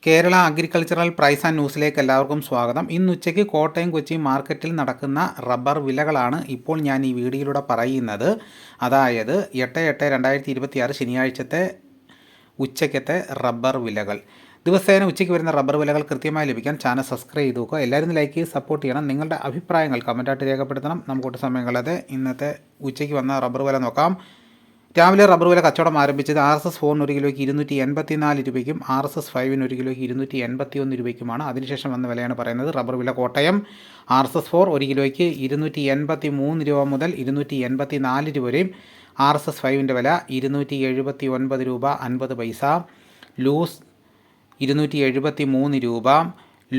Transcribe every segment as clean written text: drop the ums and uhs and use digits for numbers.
Kerala agricultural price and ന്യൂസിലേക്ക് എല്ലാവർക്കും സ്വാഗതം. ഇന്ന് ഉച്ചയ്ക്ക് കോട്ടയം കൊച്ചി മാർക്കറ്റിൽ നടക്കുന്ന റബ്ബർ വിലകളാണ് ഇപ്പോൾ ഞാൻ ഈ വീഡിയോയിലൂടെ പറയുന്നത്. അതായത് 8/8/2026 ശനിയാഴ്ചത്തെ ഉച്ചയ്ക്കത്തെ റബ്ബർ വിലകൾ. ദിവസേന ഉച്ചയ്ക്ക് വരുന്ന റബ്ബർ വിലകൾ കൃത്യമായി ലഭിക്കാൻ ചാനൽ സബ്സ്ക്രൈബ് ചെയ്ത് നോക്കുക. എല്ലാവരും ലൈക്ക് ചെയ്ത് സപ്പോർട്ട് ചെയ്യണം. നിങ്ങളുടെ അഭിപ്രായങ്ങൾ കമൻറ്റായിട്ട് രേഖപ്പെടുത്തണം. നമുക്കൊട്ട് സമയം കളയാതെ ഇന്നത്തെ ഉച്ചയ്ക്ക് വന്ന റബ്ബർ വില നോക്കാം. രാവിലെ റബ്ബർ വില കച്ചവടം ആരംഭിച്ചത് RSS 4 ഒരു കിലോയ്ക്ക് 284 രൂപയ്ക്കും RSS 5 ഒരു കിലോയ്ക്ക് 281 രൂപയ്ക്കുമാണ്. അതിനുശേഷം വന്ന വിലയാണ് പറയുന്നത്. റബ്ബർ വില കോട്ടയം RSS 4 ഒരു കിലോയ്ക്ക് 283 രൂപ മുതൽ 284 രൂപ വരെയും. RSS 5ൻ്റെ വില 279 രൂപ 50 പൈസ. ലൂസ് 273 രൂപ.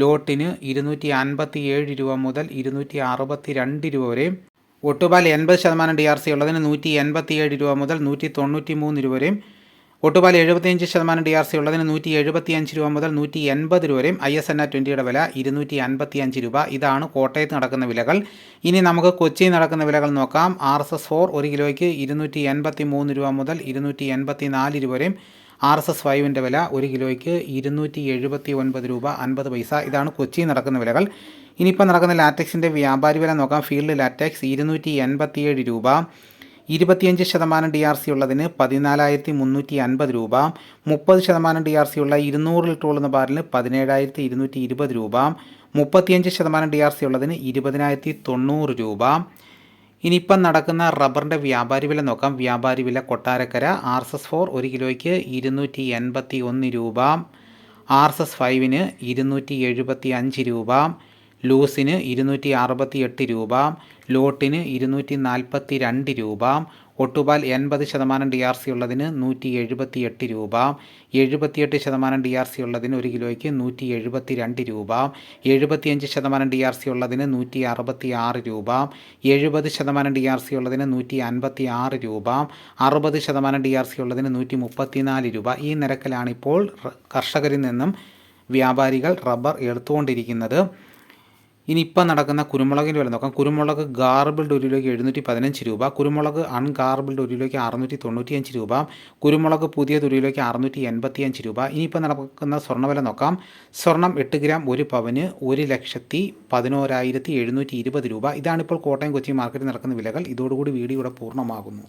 ലോട്ടിന് 257 രൂപ മുതൽ 262 രൂപ വരെയും. ഒട്ടുപാൽ 80% DRC ഉള്ളതിന് 187 രൂപ മുതൽ 193 രൂപ വരെയും. ഒട്ടുപാൽ 75% DRC ഉള്ളതിന് 175 രൂപ മുതൽ 180 രൂപ വരെയും. ISNR 20യുടെ വില 255 രൂപ. ഇതാണ് കോട്ടയത്ത് നടക്കുന്ന വിലകൾ. ഇനി നമുക്ക് കൊച്ചിയിൽ നടക്കുന്ന വിലകൾ നോക്കാം. RSS 4 ഒരു കിലോയ്ക്ക് 283 രൂപ മുതൽ 284 രൂപ വരെയും. RSS 5ൻ്റെ വില ഒരു കിലോയ്ക്ക് 279 രൂപ 50 പൈസ. ഇതാണ് കൊച്ചിയിൽ നടക്കുന്ന വിലകൾ. ഇനിയിപ്പോൾ നടക്കുന്ന ലാറ്റക്സിൻ്റെ വ്യാപാരി വില നോക്കാം. ഫീൽഡ് ലാറ്റക്സ് 287 രൂപ. 25% DRC ഉള്ളതിന് 14,350 രൂപ. 30% DRC ഉള്ള 200 ലിറ്റർ ഉള്ള ബാരലിന് 17,220 രൂപ. 35% DRC ഉള്ളതിന് 20,090 രൂപ. ഇനിയിപ്പം നടക്കുന്ന റബ്ബറിൻ്റെ വ്യാപാരി വില നോക്കാം. വ്യാപാരി വില കൊട്ടാരക്കര RSS 4 ഒരു കിലോയ്ക്ക് 281 രൂപ. RSS 5ന് 275 രൂപ. ലൂസിന് 268 രൂപ. ലോട്ടിന് 242 രൂപ. ഒട്ടുപാൽ 80% DRC ഉള്ളതിന് 178 രൂപ. 78% DRC ഉള്ളതിന് ഒരു കിലോയ്ക്ക് 172 രൂപ. 75% DRC ഉള്ളതിന് 166 രൂപ. 70% DRC ഉള്ളതിന് 156 രൂപ. 60% DRC ഉള്ളതിന് 134 രൂപ. ഈ നിരക്കിലാണിപ്പോൾ കർഷകരിൽ നിന്നും വ്യാപാരികൾ റബ്ബർ എടുത്തുകൊണ്ടിരിക്കുന്നത്. ഇനിയിപ്പം നടക്കുന്ന കുരുമുളകിൻ്റെ വില നോക്കാം. കുരുമുളക് ഗാർബിൾഡ് ഒരു കിലോയ്ക്ക് 715 രൂപ. കുരുമുളക് അൺഗാർബിൾഡ് ഒരു കിലോയ്ക്ക് 695 രൂപ. കുരുമുളക് പുതിയത് ഒരു കിലോയ്ക്ക് 685 രൂപ. ഇനിയിപ്പം നടക്കുന്ന സ്വർണ്ണവില നോക്കാം. സ്വർണം 8 ഗ്രാം 1 പവന് 1,11,720 രൂപ. ഇതാണിപ്പോൾ കോട്ടയം കൊച്ചി മാർക്കറ്റിൽ നടക്കുന്ന വിലകൾ. ഇതോടുകൂടി വീഡിയോ ഇവിടെ പൂർണ്ണമാകുന്നു.